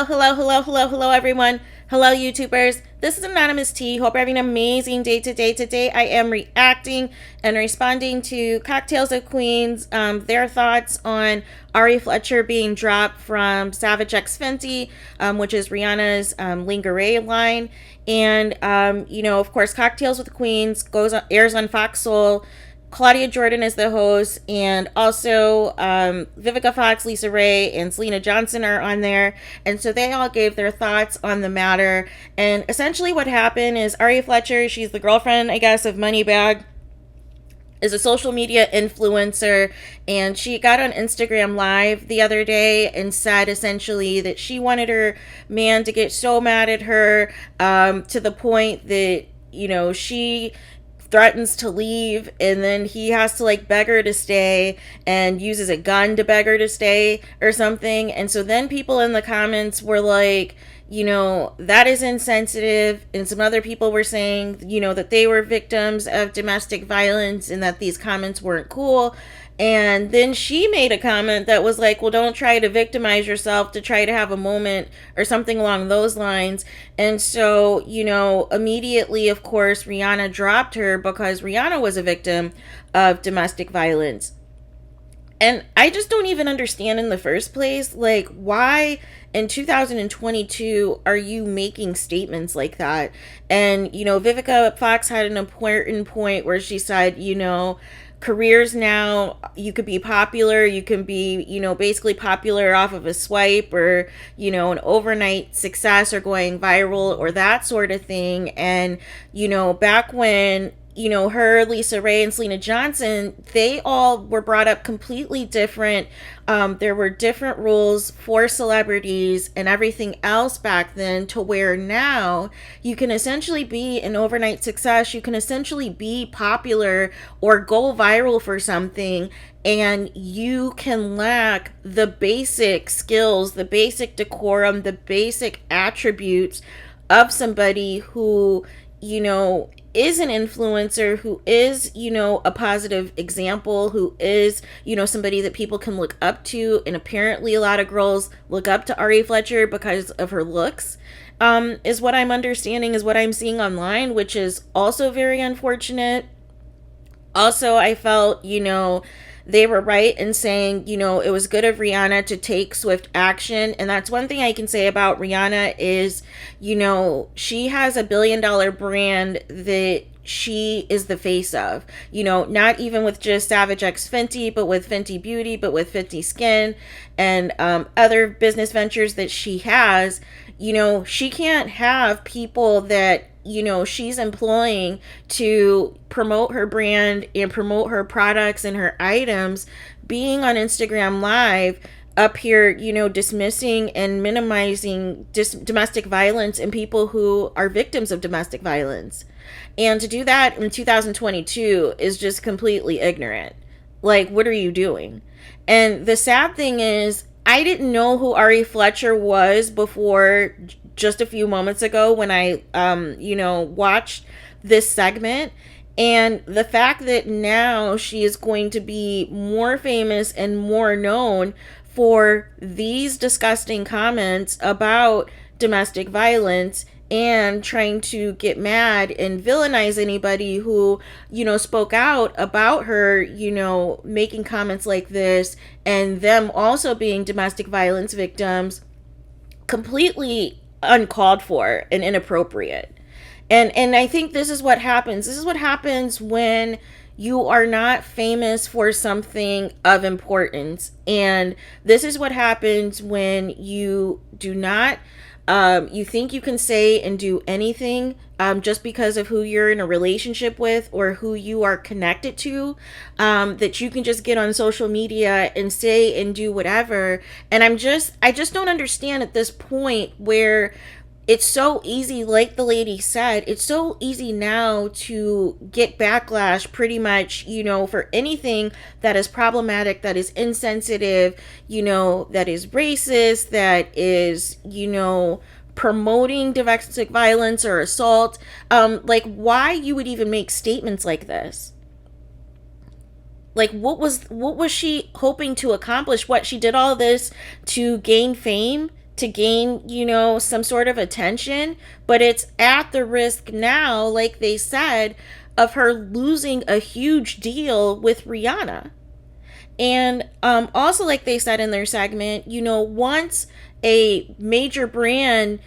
Hello, everyone. Hello, YouTubers. This is Anonymous T. Hope you're having an amazing day today. Today, I am reacting and responding to Cocktails of Queens, their thoughts on Ari Fletcher being dropped from SAVAGE X FENTY, which is Rihanna's lingerie line. And, of course, Cocktails with Queens airs on Fox Soul. Claudia Jordan is the host, and also Vivica Fox, Lisa Raye, and Syleena Johnson are on there. And so they all gave their thoughts on the matter. And essentially what happened is Ari Fletcher, she's the girlfriend, I guess, of Moneybagg, is a social media influencer, and she got on Instagram Live the other day and said essentially that she wanted her man to get so mad at her to the point that, she threatens to leave, and then he has to beg her to stay and uses a gun to beg her to stay or something. And so then people in the comments were like, that is insensitive. And some other people were saying, that they were victims of domestic violence and that these comments weren't cool. And then she made a comment that was like, well, don't try to victimize yourself to try to have a moment or something along those lines. And so, immediately, of course, Rihanna dropped her because Rihanna was a victim of domestic violence. And I just don't even understand in the first place, why in 2022 are you making statements like that? And, Vivica Fox had an important point where she said, careers now, you could be popular, you can be, basically popular off of a swipe or, an overnight success or going viral or that sort of thing. And, back when, her, Lisa Raye, and Syleena Johnson, they all were brought up completely different. There were different rules for celebrities and everything else back then, to where now you can essentially be an overnight success. You can essentially be popular or go viral for something, and you can lack the basic skills, the basic decorum, the basic attributes of somebody who, is an influencer, who is, a positive example, who is, somebody that people can look up to. And apparently a lot of girls look up to Ari Fletcher because of her looks, is what I'm understanding, is what I'm seeing online, which is also very unfortunate. Also, I felt, they were right in saying, it was good of Rihanna to take swift action. And that's one thing I can say about Rihanna is, she has a $1 billion brand that she is the face of, not even with just SAVAGE X FENTY, but with Fenty Beauty, but with Fenty Skin, and other business ventures that she has. She can't have people that, she's employing to promote her brand and promote her products and her items being on Instagram Live up here, dismissing and minimizing domestic violence and people who are victims of domestic violence. And to do that in 2022 is just completely ignorant. What are you doing? And the sad thing is, I didn't know who Ari Fletcher was before just a few moments ago when I, watched this segment. And the fact that now she is going to be more famous and more known for these disgusting comments about domestic violence and trying to get mad and villainize anybody who, spoke out about her, making comments like this, and them also being domestic violence victims, completely uncalled for and inappropriate. And I think this is what happens. This is what happens when you are not famous for something of importance. And this is what happens when you do not, you think you can say and do anything just because of who you're in a relationship with or who you are connected to, that you can just get on social media and say and do whatever. And I just don't understand at this point where it's so easy, like the lady said, it's so easy now to get backlash pretty much, for anything that is problematic, that is insensitive, that is racist, that is, promoting domestic violence or assault. Why you would even make statements like this? What was she hoping to accomplish? What, she did all this to gain fame to gain, some sort of attention, but it's at the risk now, like they said, of her losing a huge deal with Rihanna. And also, like they said in their segment, once a major brand,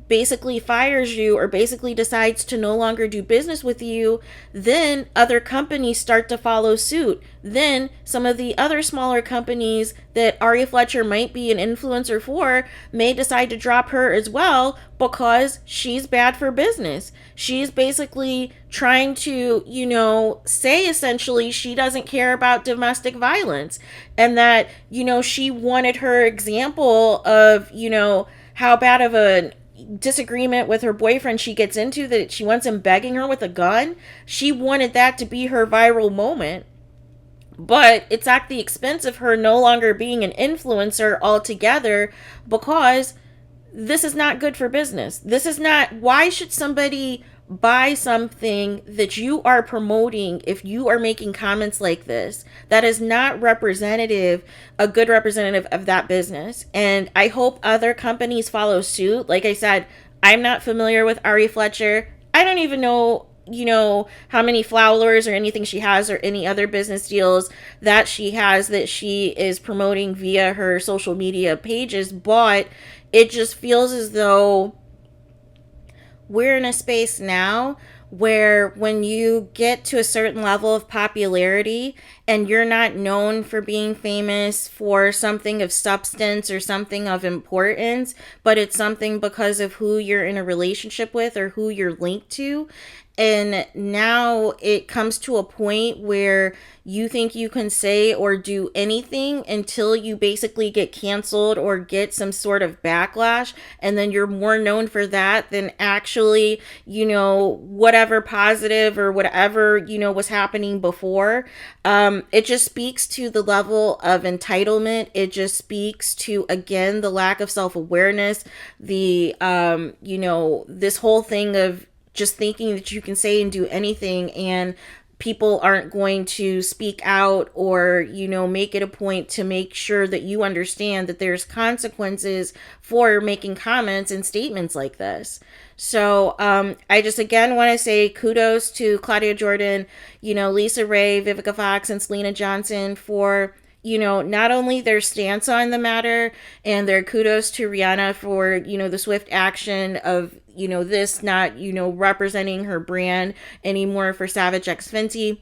basically fires you or basically decides to no longer do business with you, then other companies start to follow suit. Then some of the other smaller companies that Ari Fletcher might be an influencer for may decide to drop her as well because she's bad for business. She's basically trying to, say essentially she doesn't care about domestic violence, and that, she wanted her example of, how bad of a disagreement with her boyfriend she gets into, that she wants him begging her with a gun. She wanted that to be her viral moment, but it's at the expense of her no longer being an influencer altogether, because this is not good for business. This is not, why should somebody buy something that you are promoting if you are making comments like this? That is not representative, a good representative of that business. And I hope other companies follow suit. Like I said, I'm not familiar with Ari Fletcher. I don't even know, how many flowers or anything she has, or any other business deals that she has that she is promoting via her social media pages. But it just feels as though we're in a space now where when you get to a certain level of popularity and you're not known for being famous for something of substance or something of importance, but it's something because of who you're in a relationship with or who you're linked to, and now it comes to a point where you think you can say or do anything until you basically get canceled or get some sort of backlash. And then you're more known for that than actually, whatever positive or whatever, was happening before. It just speaks to the level of entitlement. It just speaks to, again, the lack of self-awareness, the, this whole thing of just thinking that you can say and do anything, and people aren't going to speak out or, make it a point to make sure that you understand that there's consequences for making comments and statements like this. So I just again want to say kudos to Claudia Jordan, Lisa Raye, Vivica Fox, and Syleena Johnson for, not only their stance on the matter, and their kudos to Rihanna for, the swift action of, this not, representing her brand anymore for Savage X Fenty,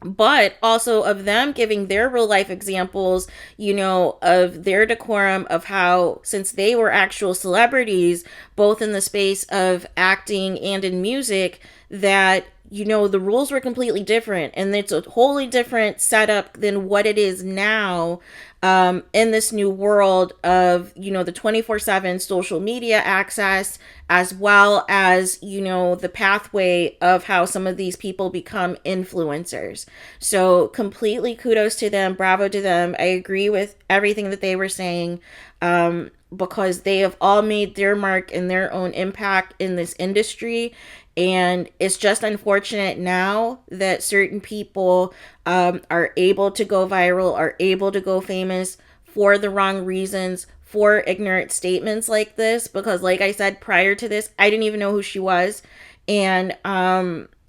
but also of them giving their real life examples, of their decorum, of how, since they were actual celebrities, both in the space of acting and in music, that the rules were completely different, and it's a wholly different setup than what it is now, in this new world of, the 24/7 social media access, as well as, the pathway of how some of these people become influencers. So completely kudos to them. Bravo to them. I agree with everything that they were saying, because they have all made their mark and their own impact in this industry. And it's just unfortunate now that certain people are able to go viral, are able to go famous for the wrong reasons, for ignorant statements like this. Because like I said, prior to this, I didn't even know who she was. And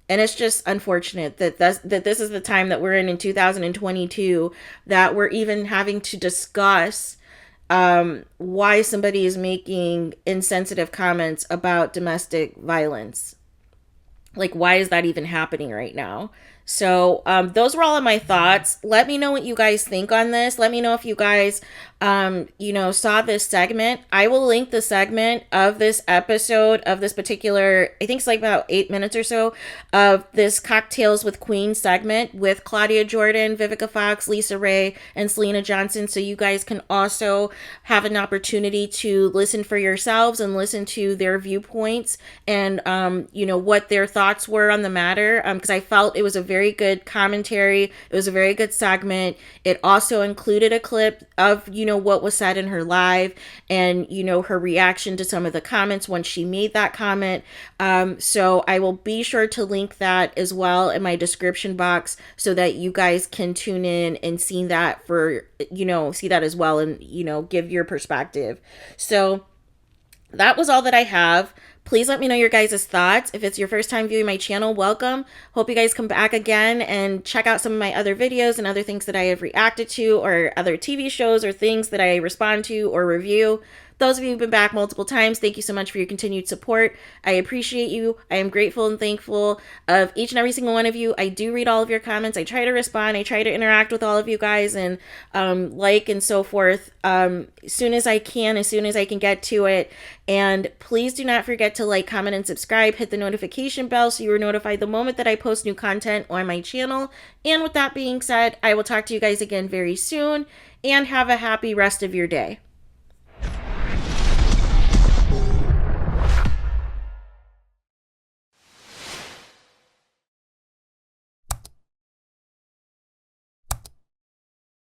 it's just unfortunate that this is the time that we're in 2022, that we're even having to discuss why somebody is making insensitive comments about domestic violence. Like, why is that even happening right now? So those were all of my thoughts. Let me know what you guys think on this. Let me know if you guys, saw this segment. I will link the segment of this episode of this particular, I think it's like about 8 minutes or so, of this Cocktails with Queen segment with Claudia Jordan, Vivica Fox, Lisa Raye, and Syleena Johnson. So you guys can also have an opportunity to listen for yourselves and listen to their viewpoints and, what their thoughts were on the matter. Because I felt it was a very very good commentary. It was a very good segment. It also included a clip of, what was said in her live and, her reaction to some of the comments when she made that comment. So I will be sure to link that as well in my description box so that you guys can tune in and see that see that as well and, give your perspective. So that was all that I have. Please let me know your guys' thoughts. If it's your first time viewing my channel, welcome. Hope you guys come back again and check out some of my other videos and other things that I have reacted to, or other TV shows or things that I respond to or review. Those of you who've been back multiple times, thank you so much for your continued support. I appreciate you. I am grateful and thankful of each and every single one of you. I do read all of your comments. I try to respond. I try to interact with all of you guys and like and so forth as soon as I can, as soon as I can get to it. And please do not forget to like, comment, and subscribe. Hit the notification bell so you are notified the moment that I post new content on my channel. And with that being said, I will talk to you guys again very soon, and have a happy rest of your day.